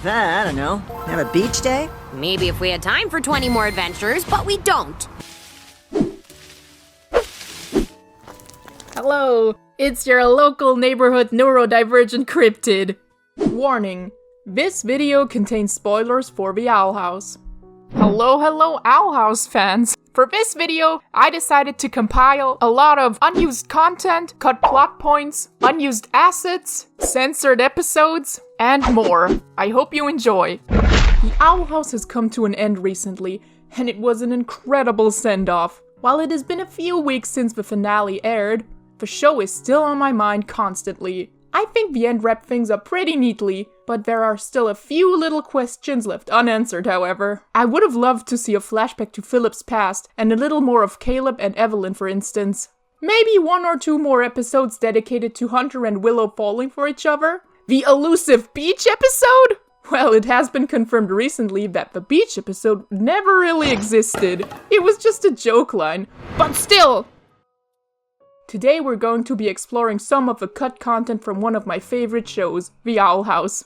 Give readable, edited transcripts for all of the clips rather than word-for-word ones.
I don't know. Have a beach day? Maybe if we had time for 20 more adventures, but we don't. Hello, it's your local neighborhood neurodivergent cryptid. Warning, this video contains spoilers for the Owl House. Hello Owl House fans. For this video, I decided to compile a lot of unused content, cut plot points, unused assets, censored episodes, and more. I hope you enjoy. The Owl House has come to an end recently, and it was an incredible send-off. While it has been a few weeks since the finale aired, the show is still on my mind constantly. I think the end wrapped things up pretty neatly, but there are still a few little questions left unanswered, however. I would have loved to see a flashback to Philip's past, and a little more of Caleb and Evelyn, for instance. Maybe 1 or 2 more episodes dedicated to Hunter and Willow falling for each other? The elusive beach episode? Well, it has been confirmed recently that the beach episode never really existed. It was just a joke line. But still! Today we're going to be exploring some of the cut content from one of my favorite shows, The Owl House.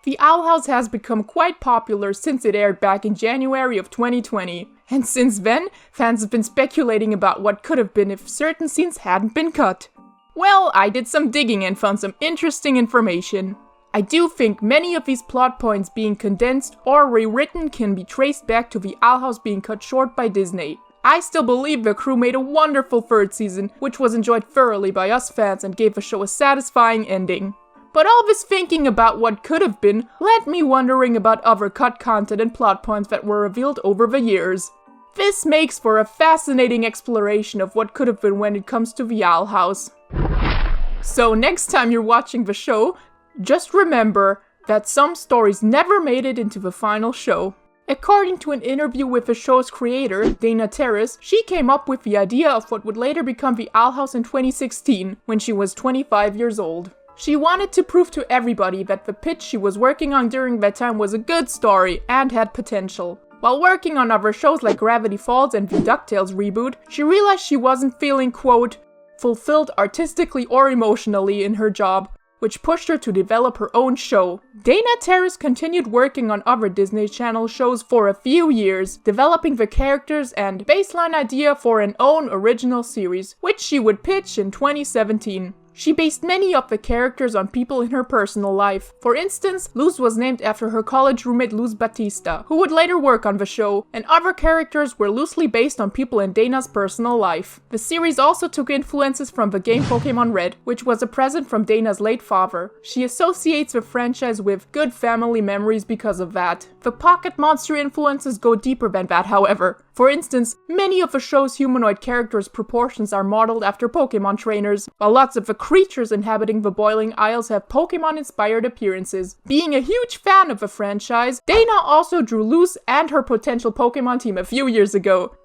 The Owl House has become quite popular since it aired back in January of 2020, and since then, fans have been speculating about what could have been if certain scenes hadn't been cut. Well, I did some digging and found some interesting information. I do think many of these plot points being condensed or rewritten can be traced back to The Owl House being cut short by Disney. I still believe the crew made a wonderful 3rd season, which was enjoyed thoroughly by us fans and gave the show a satisfying ending. But all this thinking about what could have been led me wondering about other cut content and plot points that were revealed over the years. This makes for a fascinating exploration of what could have been when it comes to the Owl House. So next time you're watching the show, just remember that some stories never made it into the final show. According to an interview with the show's creator, Dana Terrace, she came up with the idea of what would later become the Owl House in 2016, when she was 25 years old. She wanted to prove to everybody that the pitch she was working on during that time was a good story and had potential. While working on other shows like Gravity Falls and the DuckTales reboot, she realized she wasn't feeling, quote, fulfilled artistically or emotionally in her job, which pushed her to develop her own show. Dana Terrace continued working on other Disney Channel shows for a few years, developing the characters and baseline idea for an own original series, which she would pitch in 2017. She based many of the characters on people in her personal life. For instance, Luz was named after her college roommate Luz Batista, who would later work on the show, and other characters were loosely based on people in Dana's personal life. The series also took influences from the game Pokemon Red, which was a present from Dana's late father. She associates the franchise with good family memories because of that. The Pocket Monster influences go deeper than that, however. For instance, many of the show's humanoid characters' proportions are modeled after Pokemon trainers, while lots of the creatures inhabiting the Boiling Isles have Pokemon-inspired appearances. Being a huge fan of the franchise, Dana also drew Luz and her potential Pokemon team a few years ago.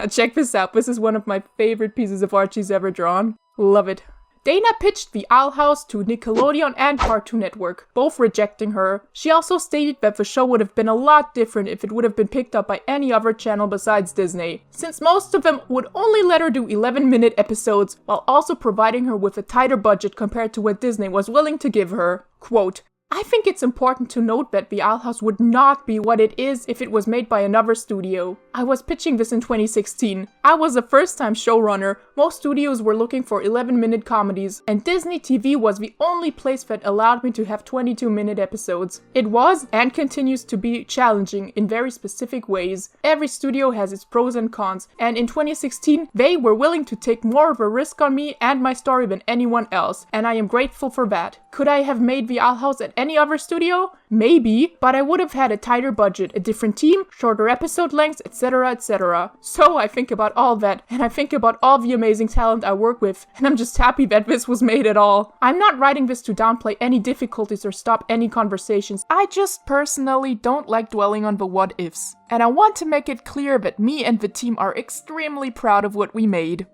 Check this out, this is one of my favorite pieces of art she's ever drawn. Love it. Dana pitched The Owl House to Nickelodeon and Cartoon Network, both rejecting her. She also stated that the show would have been a lot different if it would have been picked up by any other channel besides Disney, since most of them would only let her do 11-minute episodes, while also providing her with a tighter budget compared to what Disney was willing to give her. Quote, I think it's important to note that The Owl House would not be what it is if it was made by another studio. I was pitching this in 2016. I was a first-time showrunner. Most studios were looking for 11-minute comedies, and Disney TV was the only place that allowed me to have 22-minute episodes. It was, and continues to be, challenging in very specific ways. Every studio has its pros and cons, and in 2016, they were willing to take more of a risk on me and my story than anyone else, and I am grateful for that. Could I have made The Owl House at any other studio? Maybe, but I would have had a tighter budget, a different team, shorter episode lengths, etc, etc. So I think about all that, and I think about all the amazing talent I work with, and I'm just happy that this was made at all. I'm not writing this to downplay any difficulties or stop any conversations. I just personally don't like dwelling on the what ifs. And I want to make it clear that me and the team are extremely proud of what we made.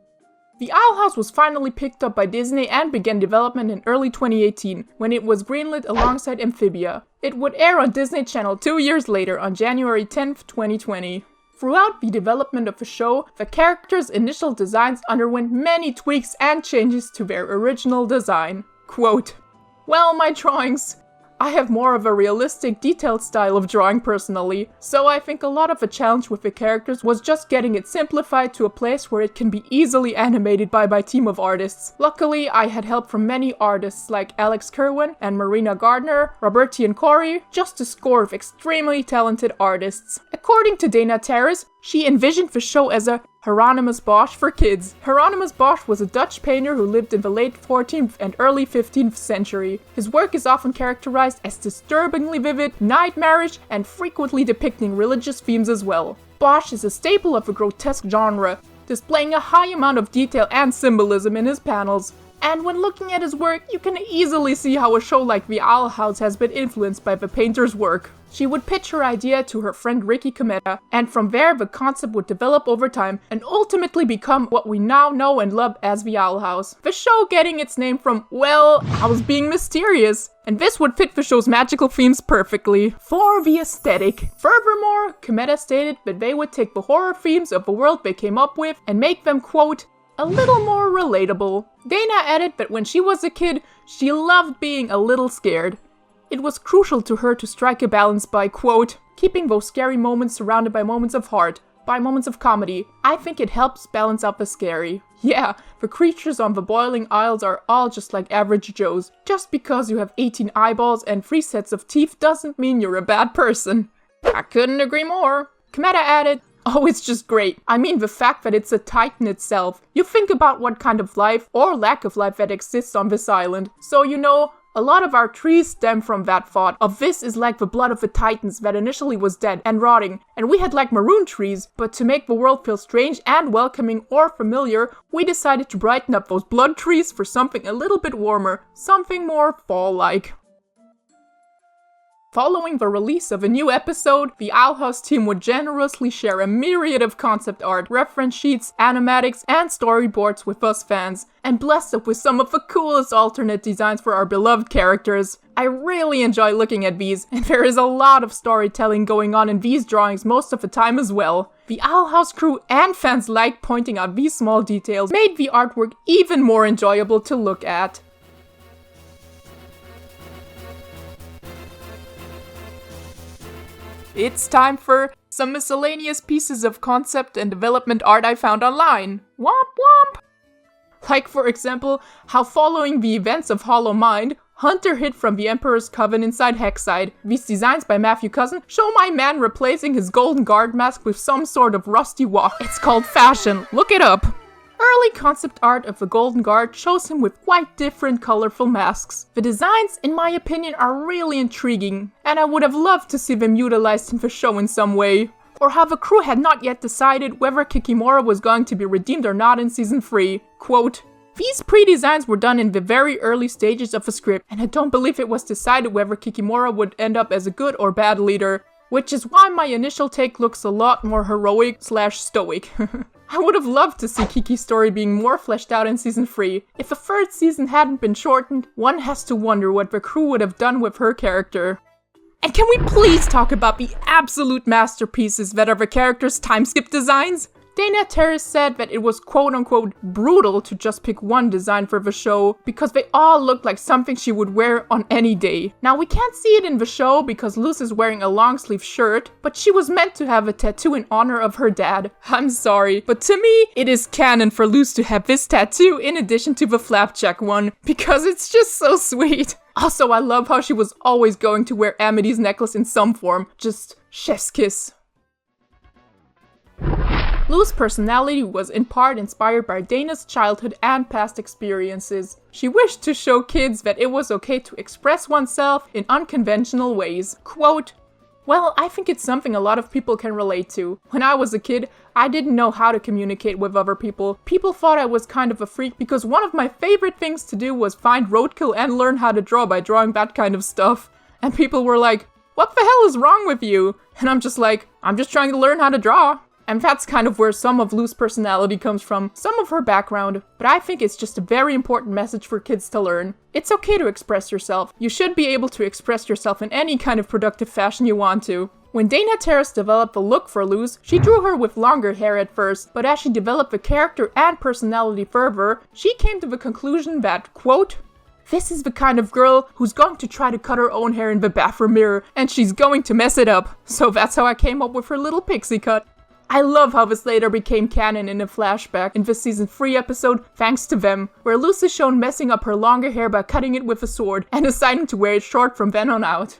The Owl House was finally picked up by Disney and began development in early 2018, when it was greenlit alongside Amphibia. It would air on Disney Channel 2 years later on January 10th, 2020. Throughout the development of the show, the characters' initial designs underwent many tweaks and changes to their original design. Quote, "Well, my drawings. I have more of a realistic, detailed style of drawing personally, so I think a lot of the challenge with the characters was just getting it simplified to a place where it can be easily animated by my team of artists. Luckily, I had help from many artists like Alex Kerwin and Marina Gardner, Roberti and Corey, just a score of extremely talented artists. According to Dana Terrace, she envisioned the show as a Hieronymus Bosch for kids. Hieronymus Bosch was a Dutch painter who lived in the late 14th and early 15th century. His work is often characterized as disturbingly vivid, nightmarish, and frequently depicting religious themes as well. Bosch is a staple of the grotesque genre, displaying a high amount of detail and symbolism in his panels. And when looking at his work, you can easily see how a show like The Owl House has been influenced by the painter's work. She would pitch her idea to her friend Ricky Cometa, and from there the concept would develop over time and ultimately become what we now know and love as The Owl House. The show getting its name from, well, owls being mysterious. And this would fit the show's magical themes perfectly. For the aesthetic. Furthermore, Cometa stated that they would take the horror themes of the world they came up with and make them, quote, a little more relatable. Dana added that when she was a kid, she loved being a little scared. It was crucial to her to strike a balance by, quote, keeping those scary moments surrounded by moments of heart, by moments of comedy. I think it helps balance out the scary. Yeah, the creatures on the Boiling Isles are all just like average Joes. Just because you have 18 eyeballs and 3 sets of teeth doesn't mean you're a bad person. I couldn't agree more. Cometa added, oh, it's just great. I mean, the fact that it's a titan itself. You think about what kind of life or lack of life that exists on this island. So, you know, a lot of our trees stem from that thought of this is like the blood of the titans that initially was dead and rotting, and we had like maroon trees, but to make the world feel strange and welcoming or familiar, we decided to brighten up those blood trees for something a little bit warmer, something more fall-like. Following the release of a new episode, the Owl House team would generously share a myriad of concept art, reference sheets, animatics, and storyboards with us fans, and bless us with some of the coolest alternate designs for our beloved characters. I really enjoy looking at these, and there is a lot of storytelling going on in these drawings most of the time as well. The Owl House crew and fans alike pointing out these small details made the artwork even more enjoyable to look at. It's time for some miscellaneous pieces of concept and development art I found online. Womp womp! Like, for example, how following the events of Hollow Mind, Hunter hid from the Emperor's Coven inside Hexside. These designs by Matthew Cousin show my man replacing his golden guard mask with some sort of rusty walk. It's called fashion. Look it up. Early concept art of the Golden Guard shows him with quite different colorful masks. The designs, in my opinion, are really intriguing, and I would have loved to see them utilized in the show in some way. Or how the crew had not yet decided whether Kikimora was going to be redeemed or not in Season 3. Quote, these pre-designs were done in the very early stages of the script, and I don't believe it was decided whether Kikimora would end up as a good or bad leader, which is why my initial take looks a lot more heroic/stoic. I would have loved to see Kiki's story being more fleshed out in Season 3. If the third season hadn't been shortened, one has to wonder what the crew would have done with her character. And can we please talk about the absolute masterpieces that are the characters' time skip designs? Dana Terrace said that it was quote-unquote brutal to just pick one design for the show because they all looked like something she would wear on any day. Now we can't see it in the show because Luz is wearing a long sleeve shirt, but she was meant to have a tattoo in honor of her dad. I'm sorry, but to me, it is canon for Luz to have this tattoo in addition to the flapjack one, because it's just so sweet. Also, I love how she was always going to wear Amity's necklace in some form, just chef's kiss. Lou's personality was in part inspired by Dana's childhood and past experiences. She wished to show kids that it was okay to express oneself in unconventional ways. Quote, "Well, I think it's something a lot of people can relate to. When I was a kid, I didn't know how to communicate with other people. People thought I was kind of a freak because one of my favorite things to do was find roadkill and learn how to draw by drawing that kind of stuff. And people were like, what the hell is wrong with you? And I'm just like, I'm just trying to learn how to draw." And that's kind of where some of Lou's personality comes from, some of her background, but I think it's just a very important message for kids to learn. It's okay to express yourself. You should be able to express yourself in any kind of productive fashion you want to. When Dana Terrace developed the look for Luz, she drew her with longer hair at first, but as she developed the character and personality further, she came to the conclusion that, quote, "This is the kind of girl who's going to try to cut her own hair in the bathroom mirror, and she's going to mess it up." So that's how I came up with her little pixie cut. I love how this later became canon in a flashback in the season 3 episode Thanks to Them, where Luz is shown messing up her longer hair by cutting it with a sword and deciding to wear it short from then on out.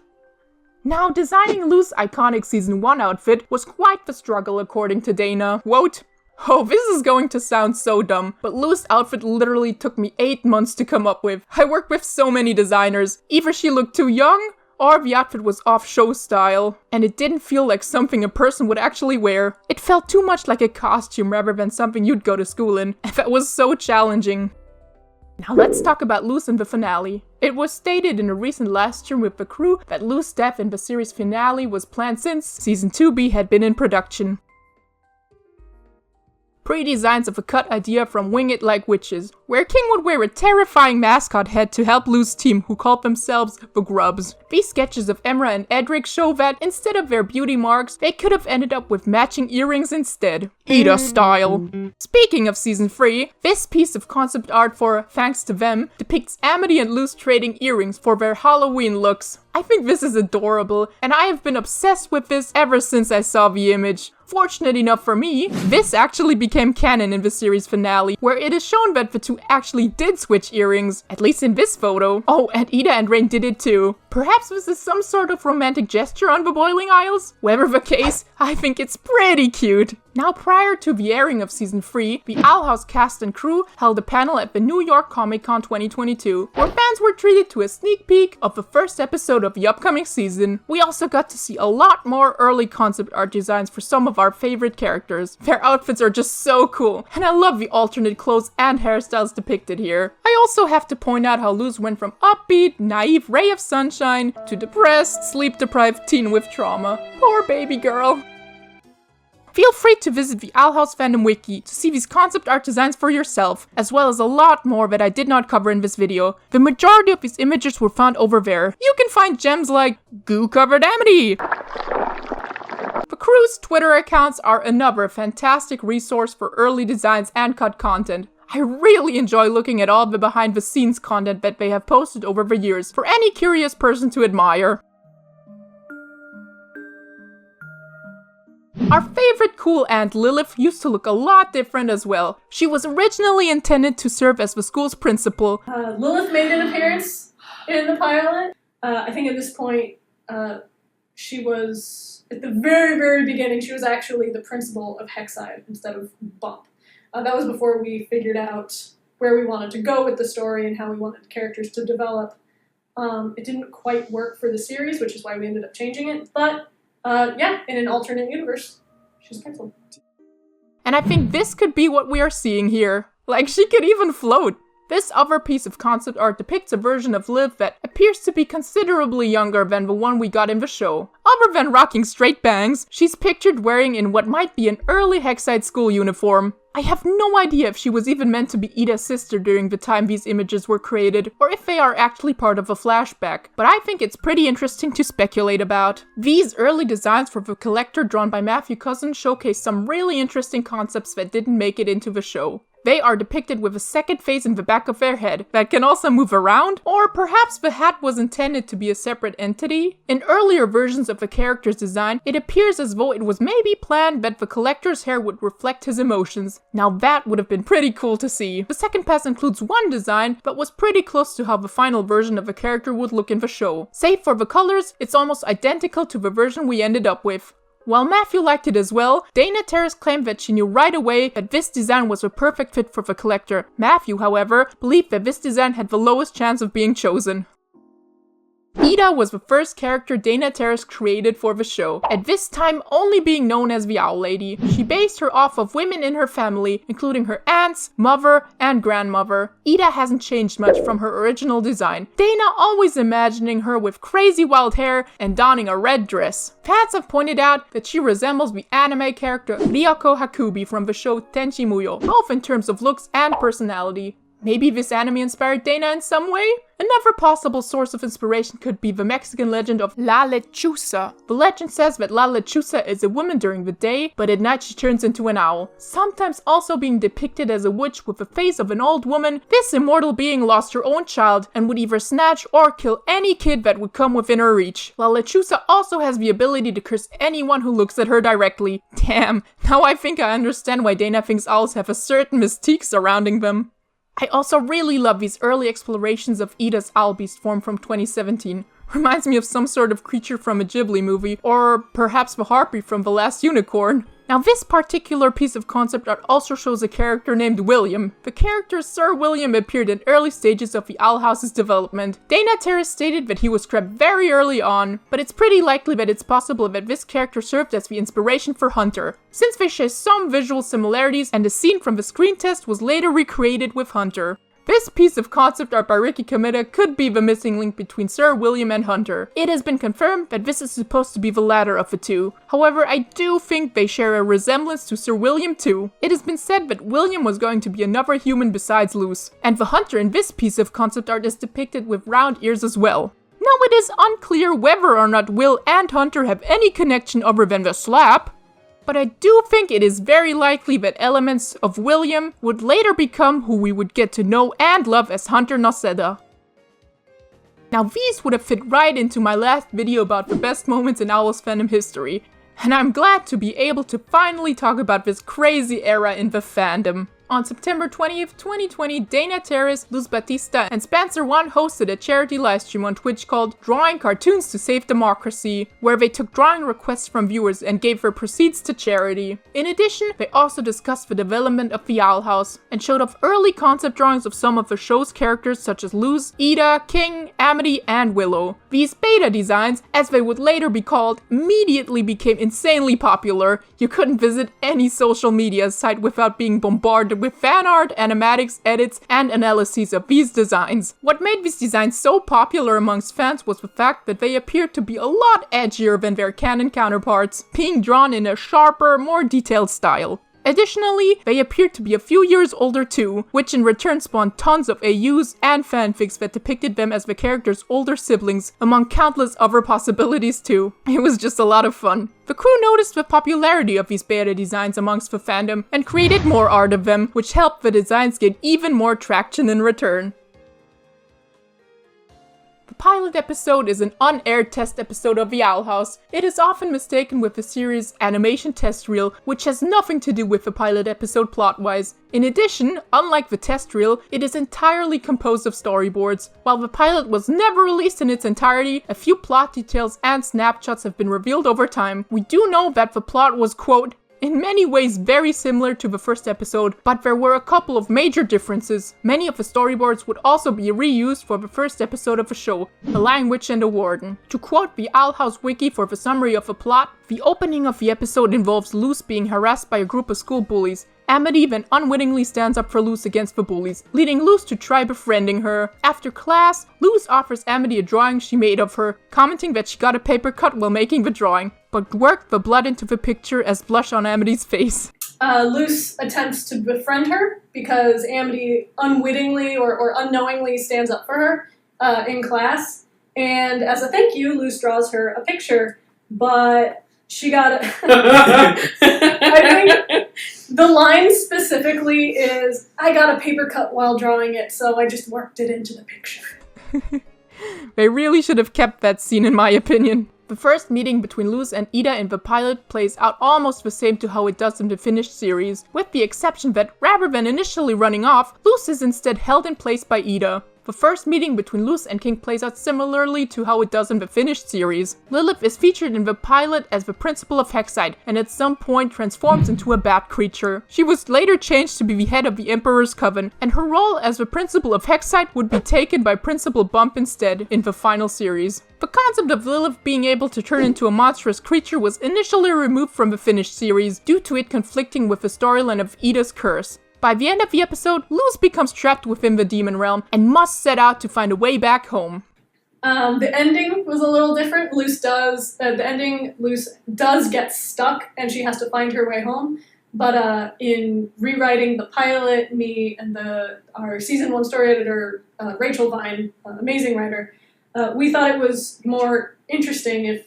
Now, designing Luz's iconic season 1 outfit was quite the struggle according to Dana. Quote, "Oh, this is going to sound so dumb, but Luz's outfit literally took me 8 months to come up with. I worked with so many designers. Either she looked too young, or the outfit was off-show style, and it didn't feel like something a person would actually wear. It felt too much like a costume rather than something you'd go to school in, and that was so challenging." Now let's talk about Luz in the finale. It was stated in a recent live stream with the crew that Luz's death in the series finale was planned since Season 2B had been in production. Pre-designs of a cut idea from Wing It Like Witches, where King would wear a terrifying mascot head to help Luz's team, who called themselves the Grubs. These sketches of Emra and Edric show that, instead of their beauty marks, they could have ended up with matching earrings instead. Ida style. Speaking of Season 3, this piece of concept art for Thanks to Them depicts Amity and Luz trading earrings for their Halloween looks. I think this is adorable, and I have been obsessed with this ever since I saw the image. Fortunate enough for me, this actually became canon in the series finale, where it is shown that the two actually did switch earrings, at least in this photo. Oh, and Ida and Rain did it too. Perhaps this is some sort of romantic gesture on the Boiling Isles? Whatever the case, I think it's pretty cute. Now, prior to the airing of Season 3, the Owl House cast and crew held a panel at the New York Comic Con 2022, where fans were treated to a sneak peek of the first episode of the upcoming season. We also got to see a lot more early concept art designs for some of our favorite characters. Their outfits are just so cool, and I love the alternate clothes and hairstyles depicted here. I also have to point out how Luz went from upbeat, naive ray of sunshine to depressed, sleep-deprived teen with trauma. Poor baby girl. Feel free to visit the Owl House fandom wiki to see these concept art designs for yourself, as well as a lot more that I did not cover in this video. The majority of these images were found over there. You can find gems like Goo-Covered Amity! The crew's Twitter accounts are another fantastic resource for early designs and cut content. I really enjoy looking at all the behind-the-scenes content that they have posted over the years for any curious person to admire. Our favorite cool aunt Lilith used to look a lot different as well. She was originally intended to serve as the school's principal. Lilith made an appearance in the pilot. I think at this point, she was, at the very, very beginning, she was actually the principal of Hexside instead of Bump. That was before we figured out where we wanted to go with the story and how we wanted the characters to develop. It didn't quite work for the series, which is why we ended up changing it, but yeah, in an alternate universe, she's principal. And I think this could be what we are seeing here. Like, she could even float. This other piece of concept art depicts a version of Liv that appears to be considerably younger than the one we got in the show. Other than rocking straight bangs, she's pictured wearing in what might be an early Hexside school uniform. I have no idea if she was even meant to be Ida's sister during the time these images were created, or if they are actually part of a flashback, but I think it's pretty interesting to speculate about. These early designs for the Collector drawn by Matthew Cousin showcase some really interesting concepts that didn't make it into the show. They are depicted with a second face in the back of their head that can also move around, or perhaps the hat was intended to be a separate entity. In earlier versions of the character's design, it appears as though it was maybe planned that the Collector's hair would reflect his emotions. Now that would have been pretty cool to see. The second pass includes one design, but was pretty close to how the final version of the character would look in the show. Save for the colors, it's almost identical to the version we ended up with. While Matthew liked it as well, Dana Terrace claimed that she knew right away that this design was a perfect fit for the collector. Matthew, however, believed that this design had the lowest chance of being chosen. Ida was the first character Dana Terrace created for the show, at this time only being known as the Owl Lady. She based her off of women in her family, including her aunts, mother, and grandmother. Ida hasn't changed much from her original design, Dana always imagining her with crazy wild hair and donning a red dress. Fans have pointed out that she resembles the anime character Ryoko Hakubi from the show Tenchi Muyo, both in terms of looks and personality. Maybe this anime inspired Dana in some way? Another possible source of inspiration could be the Mexican legend of La Lechuza. The legend says that La Lechuza is a woman during the day, but at night she turns into an owl. Sometimes also being depicted as a witch with the face of an old woman, this immortal being lost her own child and would either snatch or kill any kid that would come within her reach. La Lechuza also has the ability to curse anyone who looks at her directly. Damn, now I think I understand why Dana thinks owls have a certain mystique surrounding them. I also really love these early explorations of Ida's owl beast form from 2017. Reminds me of some sort of creature from a Ghibli movie, or perhaps the harpy from The Last Unicorn. Now this particular piece of concept art also shows a character named William. The character Sir William appeared in early stages of the Owl House's development. Dana Terrace stated that he was scrapped very early on, but it's pretty likely that it's possible that this character served as the inspiration for Hunter, since they share some visual similarities and the scene from the screen test was later recreated with Hunter. This piece of concept art by Ricky Kameda could be the missing link between Sir William and Hunter. It has been confirmed that this is supposed to be the latter of the two. However, I do think they share a resemblance to Sir William too. It has been said that William was going to be another human besides Luce, and the Hunter in this piece of concept art is depicted with round ears as well. Now it is unclear whether or not Will and Hunter have any connection other than the slap, but I do think it is very likely that elements of William would later become who we would get to know and love as Hunter Noceda. Now these would have fit right into my last video about the best moments in Owl's fandom history, and I'm glad to be able to finally talk about this crazy era in the fandom. On September 20th, 2020, Dana Terrace, Luz Batista, and Spencer Wan hosted a charity livestream on Twitch called Drawing Cartoons to Save Democracy, where they took drawing requests from viewers and gave their proceeds to charity. In addition, they also discussed the development of the Owl House, and showed off early concept drawings of some of the show's characters such as Luz, Ida, King, Amity, and Willow. These beta designs, as they would later be called, immediately became insanely popular. You couldn't visit any social media site without being bombarded with fan art, animatics, edits, and analyses of these designs. What made these designs so popular amongst fans was the fact that they appeared to be a lot edgier than their canon counterparts, being drawn in a sharper, more detailed style. Additionally, they appeared to be a few years older too, which in return spawned tons of AUs and fanfics that depicted them as the characters' older siblings, among countless other possibilities too. It was just a lot of fun. The crew noticed the popularity of these beta designs amongst the fandom and created more art of them, which helped the designs get even more traction in return. The pilot episode is an unaired test episode of The Owl House. It is often mistaken with the series' animation test reel, which has nothing to do with the pilot episode plot-wise. In addition, unlike the test reel, it is entirely composed of storyboards. While the pilot was never released in its entirety, a few plot details and snapshots have been revealed over time. We do know that the plot was, quote, in many ways very similar to the first episode, but there were a couple of major differences. Many of the storyboards would also be reused for the first episode of the show, The Lion Witch and the Warden. To quote the Owl House wiki for the summary of the plot, the opening of the episode involves Luz being harassed by a group of school bullies. Amity then unwittingly stands up for Luz against the bullies, leading Luz to try befriending her. After class, Luz offers Amity a drawing she made of her, commenting that she got a paper cut while making the drawing, but worked the blood into the picture as blush on Amity's face. Luz attempts to befriend her because Amity unwittingly or unknowingly stands up for her in class. And as a thank you, Luz draws her a picture, but she got a... I think the line specifically is, I got a paper cut while drawing it, so I just worked it into the picture. They really should have kept that scene, in my opinion. The first meeting between Luz and Ida in the pilot plays out almost the same to how it does in the finished series, with the exception that rather than initially running off, Luz is instead held in place by Ida. The first meeting between Luz and King plays out similarly to how it does in the finished series. Lilith is featured in the pilot as the principal of Hexside and at some point transforms into a bat creature. She was later changed to be the head of the Emperor's Coven, and her role as the principal of Hexside would be taken by Principal Bump instead in the final series. The concept of Lilith being able to turn into a monstrous creature was initially removed from the finished series due to it conflicting with the storyline of Ida's curse. By the end of the episode, Luz becomes trapped within the demon realm and must set out to find a way back home. The ending was a little different. Luz does get stuck and she has to find her way home. But in rewriting the pilot, me and our season 1 story editor, Rachel Vine, amazing writer, we thought it was more interesting if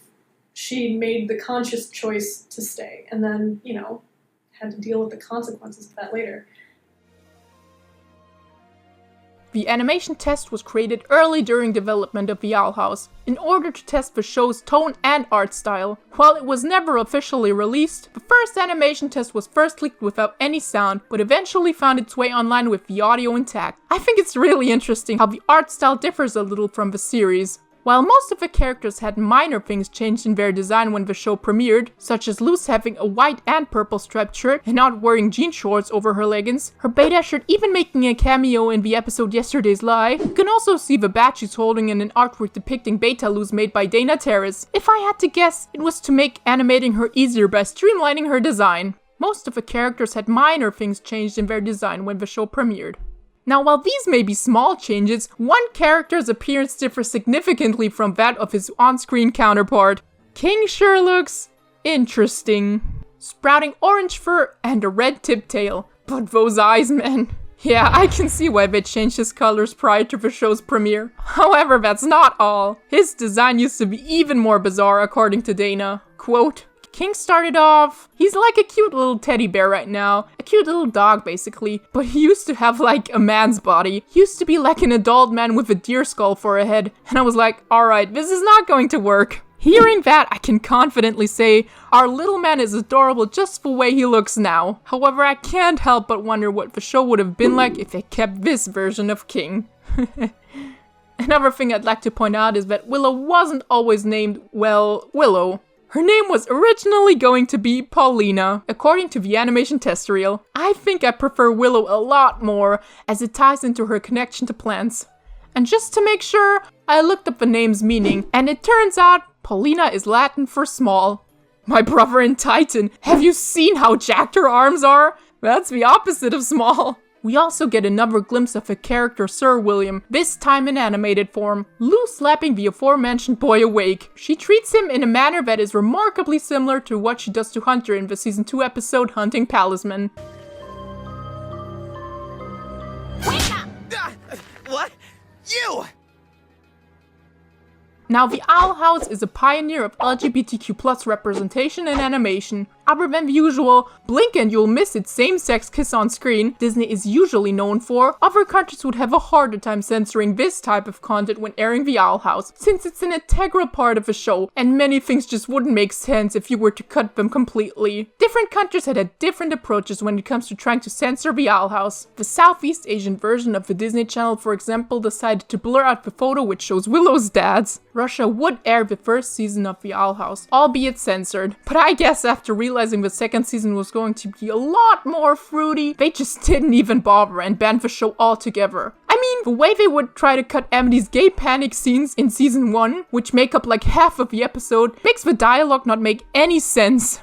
she made the conscious choice to stay and then, had to deal with the consequences of that later. The animation test was created early during development of the Owl House, in order to test the show's tone and art style. While it was never officially released, the first animation test was first leaked without any sound, but eventually found its way online with the audio intact. I think it's really interesting how the art style differs a little from the series. While most of the characters had minor things changed in their design when the show premiered, such as Luz having a white and purple striped shirt and not wearing jean shorts over her leggings, her beta shirt even making a cameo in the episode Yesterday's Lie, you can also see the badge she's holding in an artwork depicting Beta Luz made by Dana Terrace. If I had to guess, it was to make animating her easier by streamlining her design. Most of the characters had minor things changed in their design when the show premiered. Now, while these may be small changes, one character's appearance differs significantly from that of his on-screen counterpart. King sure looks interesting. Sprouting orange fur and a red tip tail. But those eyes, man. Yeah, I can see why they changed his colors prior to the show's premiere. However, that's not all. His design used to be even more bizarre, according to Dana. Quote, King started off, he's like a cute little teddy bear right now. A cute little dog, basically. But he used to have like a man's body. He used to be like an adult man with a deer skull for a head. And I was like, alright, this is not going to work. Hearing that, I can confidently say, our little man is adorable just the way he looks now. However, I can't help but wonder what the show would have been like if they kept this version of King. Another thing I'd like to point out is that Willow wasn't always named, well, Willow. Her name was originally going to be Paulina, according to the animation test reel. I think I prefer Willow a lot more, as it ties into her connection to plants. And just to make sure, I looked up the name's meaning, and it turns out Paulina is Latin for small. My brother in Titan, have you seen how jacked her arms are? That's the opposite of small. We also get another glimpse of the character Sir William, this time in animated form. Lou slapping the aforementioned boy awake. She treats him in a manner that is remarkably similar to what she does to Hunter in the season 2 episode Hunting Palisman. Wake up! What? You! Now, the Owl House is a pioneer of LGBTQ+ representation in animation. Other than the usual, blink and you'll miss it same-sex kiss on screen Disney is usually known for, other countries would have a harder time censoring this type of content when airing the Owl House, since it's an integral part of the show, and many things just wouldn't make sense if you were to cut them completely. Different countries had different approaches when it comes to trying to censor the Owl House. The Southeast Asian version of the Disney Channel, for example, decided to blur out the photo which shows Willow's dad's. Russia would air the first season of the Owl House, albeit censored, but I guess after realizing the second season was going to be a lot more fruity, they just didn't even bother and banned the show altogether. I mean, the way they would try to cut Amity's gay panic scenes in season 1, which make up like half of the episode, makes the dialogue not make any sense.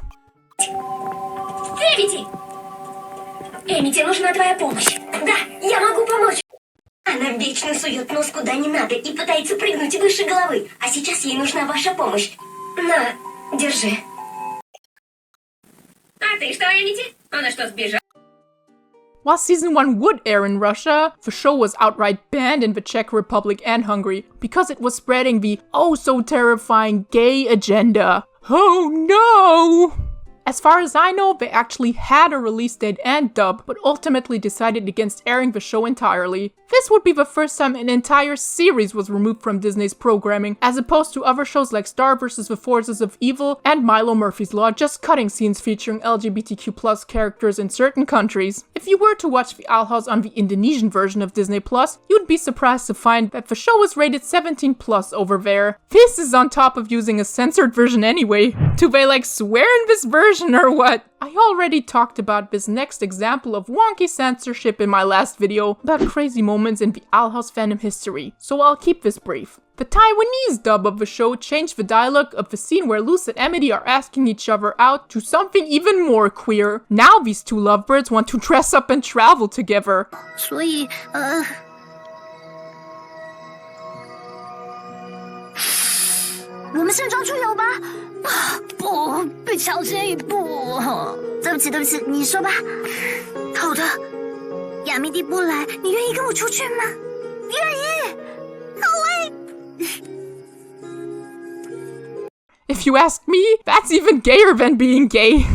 Эмити! Эмити, нужна твоя помощь. Да, я могу помочь. Она вечно сует нос куда не надо и пытается прыгнуть выше головы. А сейчас ей нужна ваша помощь. На, держи. А ты что, Эмити? Она что, сбежала? While season 1 would air in Russia, the show was outright banned in the Czech Republic and Hungary because it was spreading the oh so terrifying gay agenda. Oh no! As far as I know, they actually had a release date and dub, but ultimately decided against airing the show entirely. This would be the first time an entire series was removed from Disney's programming, as opposed to other shows like Star vs. the Forces of Evil and Milo Murphy's Law just cutting scenes featuring LGBTQ+ characters in certain countries. If you were to watch The Owl House on the Indonesian version of Disney+, you'd be surprised to find that the show was rated 17+ over there. This is on top of using a censored version anyway. Do they like swear in this version or what? I already talked about this next example of wonky censorship in my last video about crazy moments in the Owl House fandom history, so I'll keep this brief. The Taiwanese dub of the show changed the dialogue of the scene where Luz and Amity are asking each other out to something even more queer. Now these two lovebirds want to dress up and travel together. 所以我们盛装出游吧。不，被超前一步。对不起，对不起，你说吧。好的。亚米蒂不来，你愿意跟我出去吗？愿意。好嘞。If you ask me, that's even gayer than being gay.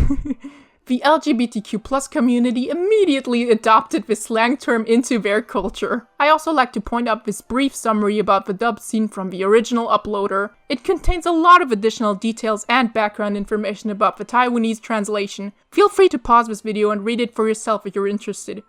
The LGBTQ+ community immediately adopted this slang term into their culture. I also like to point out this brief summary about the dub scene from the original uploader. It contains a lot of additional details and background information about the Taiwanese translation. Feel free to pause this video and read it for yourself if you're interested.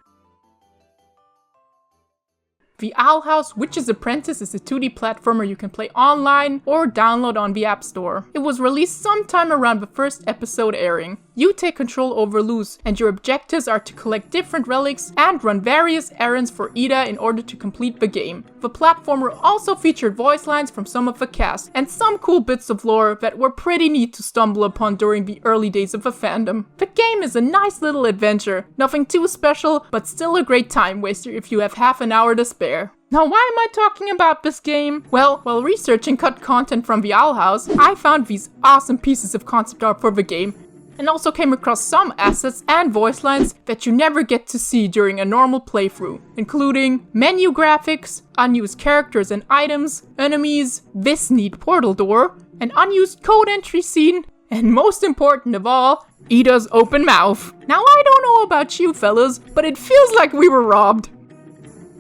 The Owl House Witch's Apprentice is a 2D platformer you can play online or download on the App Store. It was released sometime around the first episode airing. You take control over Luz, and your objectives are to collect different relics and run various errands for Ida in order to complete the game. The platformer also featured voice lines from some of the cast, and some cool bits of lore that were pretty neat to stumble upon during the early days of the fandom. The game is a nice little adventure, nothing too special, but still a great time waster if you have half an hour to spare. Now, why am I talking about this game? Well, while researching cut content from the Owl House, I found these awesome pieces of concept art for the game, and also came across some assets and voice lines that you never get to see during a normal playthrough, including menu graphics, unused characters and items, enemies, this neat portal door, an unused code entry scene, and most important of all, Ida's open mouth. Now, I don't know about you fellas, but it feels like we were robbed.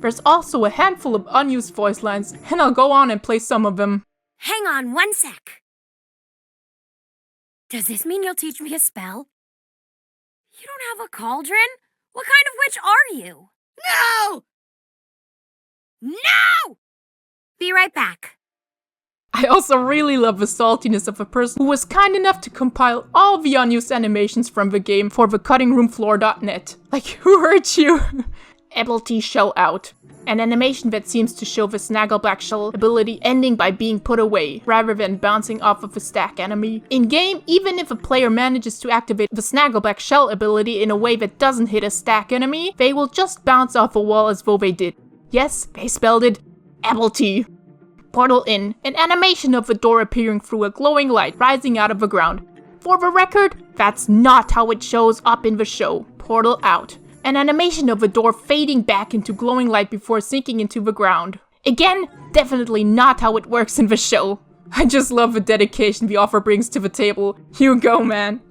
There's also a handful of unused voice lines, and I'll go on and play some of them. Hang on 1 sec. Does this mean you'll teach me a spell? You don't have a cauldron? What kind of witch are you? No! No! Be right back. I also really love the saltiness of a person who was kind enough to compile all the unused animations from the game for the cuttingroomfloor.net. Like, who hurt you? Ability Shell Out. An animation that seems to show the Snaggleback Shell ability ending by being put away, rather than bouncing off of a stack enemy. In-game, even if a player manages to activate the Snaggleback Shell ability in a way that doesn't hit a stack enemy, they will just bounce off a wall as though they did. Yes, they spelled it ability. Portal In, an animation of a door appearing through a glowing light rising out of the ground. For the record, that's not how it shows up in the show. Portal Out. An animation of a door fading back into glowing light before sinking into the ground. Again, definitely not how it works in the show. I just love the dedication the author brings to the table. You go, man.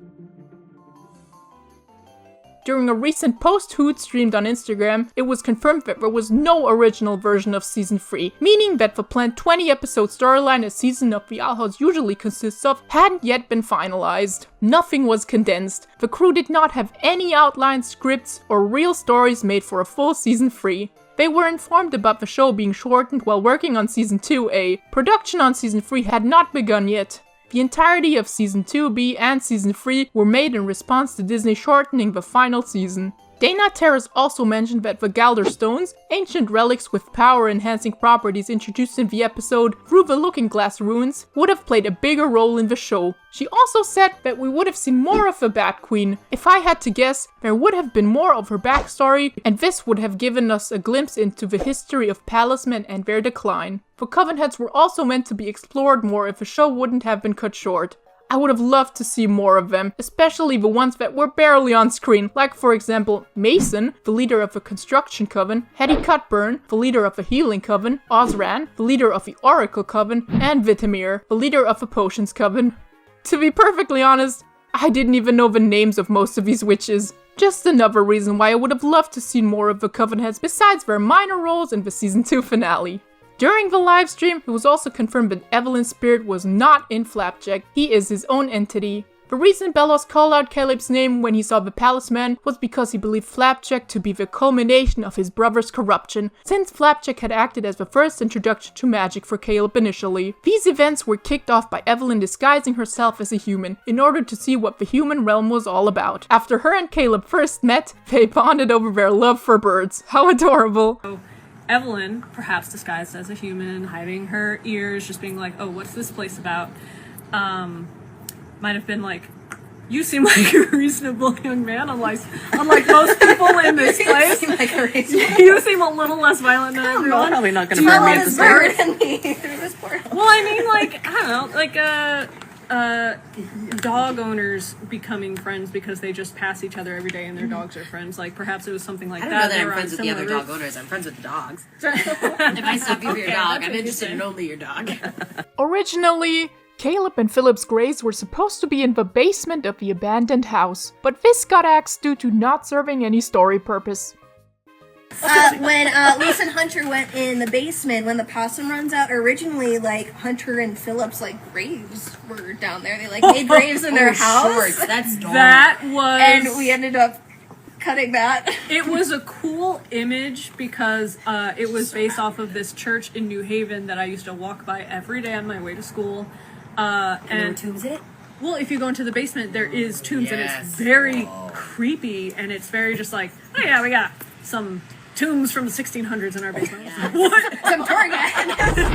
During a recent post-Hoot streamed on Instagram, it was confirmed that there was no original version of Season 3, meaning that the planned 20-episode storyline a season of The Owl House usually consists of hadn't yet been finalized. Nothing was condensed. The crew did not have any outlined scripts or real stories made for a full Season 3. They were informed about the show being shortened while working on Season 2A. Production on Season 3 had not begun yet. The entirety of Season 2B and Season 3 were made in response to Disney shortening the final season. Dana Terrace also mentioned that the Galder Stones, ancient relics with power-enhancing properties introduced in the episode through the Looking Glass ruins, would have played a bigger role in the show. She also said that we would have seen more of the Bat Queen. If I had to guess, there would have been more of her backstory, and this would have given us a glimpse into the history of Palisman and their decline. The Coven Heads were also meant to be explored more if the show wouldn't have been cut short. I would have loved to see more of them, especially the ones that were barely on screen, like for example Mason, the leader of the Construction Coven, Hetty Cutburn, the leader of the Healing Coven, Osran, the leader of the Oracle Coven, and Vitamir, the leader of the Potions Coven. To be perfectly honest, I didn't even know the names of most of these witches. Just another reason why I would have loved to see more of the Covenheads besides their minor roles in the season 2 finale. During the livestream, it was also confirmed that Evelyn's spirit was not in Flapjack. He is his own entity. The reason Belos called out Caleb's name when he saw the Palisman was because he believed Flapjack to be the culmination of his brother's corruption, since Flapjack had acted as the first introduction to magic for Caleb initially. These events were kicked off by Evelyn disguising herself as a human, in order to see what the human realm was all about. After her and Caleb first met, they bonded over their love for birds. How adorable! Evelyn, perhaps disguised as a human, hiding her ears, just being like, oh, what's this place about? Might have been like, you seem like a reasonable young man, unlike most people in this place. You seem like a reasonable. You seem a little less violent than everyone. Probably not gonna burn me at the start. Well, I mean, like, I don't know, like, dog owners becoming friends because they just pass each other every day and their dogs are friends. Like, perhaps it was something like I that. don't know that They I'm were friends on with the other similar dog owners. I'm friends with the dogs. roofs. If I stop you for your Okay, dog, that's I'm what you interested say. in only your dog. Originally, Caleb and Philip's graves were supposed to be in the basement of the abandoned house, but this got axed due to not serving any story purpose. When Lisa and Hunter went in the basement, when the possum runs out, originally, like, Hunter and Philip's, like, graves were down there. They, like, made graves in their house. Shorts, that's dark. That was... And we ended up cutting that. It was a cool image because it was based off of this church in New Haven that I used to walk by every day on my way to school. And there were tombs in it? Well, if you go into the basement, there is tombs, and Yes. it's very creepy, and it's very just like, oh yeah, we got some tombs from the 1600s in our basement. What? Some Target.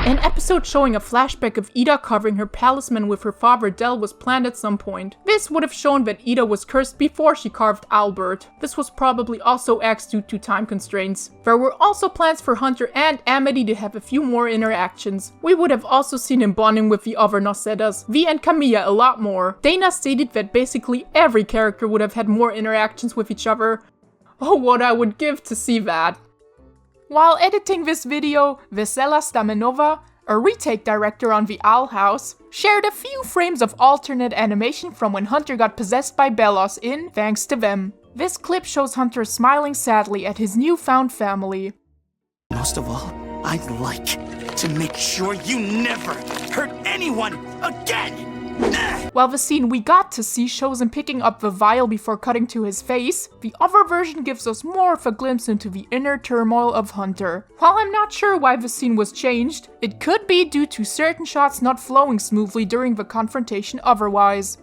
An episode showing a flashback of Ida covering her palisman with her father Del was planned at some point. This would have shown that Ida was cursed before she carved Albert. This was probably also axed due to time constraints. There were also plans for Hunter and Amity to have a few more interactions. We would have also seen him bonding with the other Nocedas, Vi and Camilla a lot more. Dana stated that basically every character would have had more interactions with each other. Oh, what I would give to see that. While editing this video, Vesela Stamenova, a retake director on the Owl House, shared a few frames of alternate animation from when Hunter got possessed by Belos in Thanks to Them. This clip shows Hunter smiling sadly at his newfound family. Most of all, I'd like to make sure you never hurt anyone again! While the scene we got to see shows him picking up the vial before cutting to his face, the other version gives us more of a glimpse into the inner turmoil of Hunter. While I'm not sure why the scene was changed, it could be due to certain shots not flowing smoothly during the confrontation otherwise.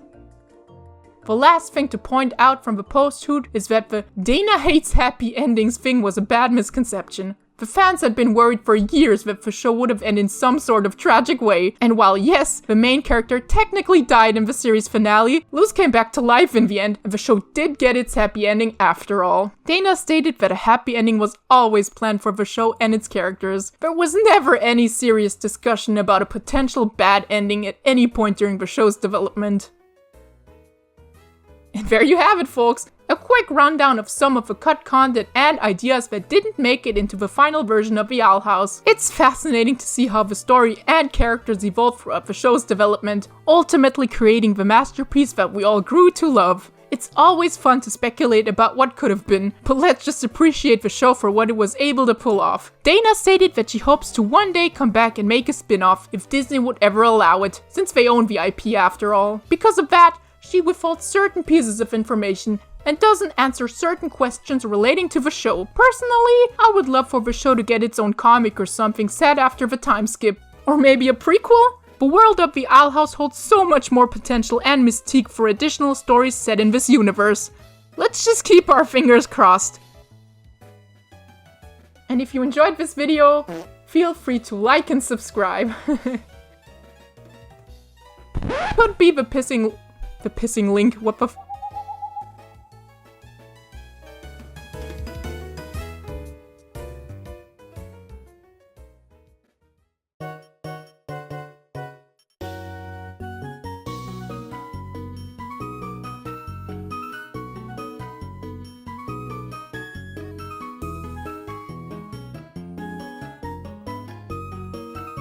The last thing to point out from the post-hoot is that the Dana hates happy endings thing was a bad misconception. The fans had been worried for years that the show would have ended in some sort of tragic way, and while yes, the main character technically died in the series finale, Luz came back to life in the end, and the show did get its happy ending after all. Dana stated that a happy ending was always planned for the show and its characters. There was never any serious discussion about a potential bad ending at any point during the show's development. And there you have it, folks! A quick rundown of some of the cut content and ideas that didn't make it into the final version of the Owl House. It's fascinating to see how the story and characters evolved throughout the show's development, ultimately creating the masterpiece that we all grew to love. It's always fun to speculate about what could have been, but let's just appreciate the show for what it was able to pull off. Dana stated that she hopes to one day come back and make a spin-off, if Disney would ever allow it, since they own the IP after all. Because of that, she withholds certain pieces of information and doesn't answer certain questions relating to the show. Personally, I would love for the show to get its own comic or something set after the time skip. Or maybe a prequel? The world of the Owl House holds so much more potential and mystique for additional stories set in this universe. Let's just keep our fingers crossed. And if you enjoyed this video, feel free to like and subscribe. Could be the pissing link, what the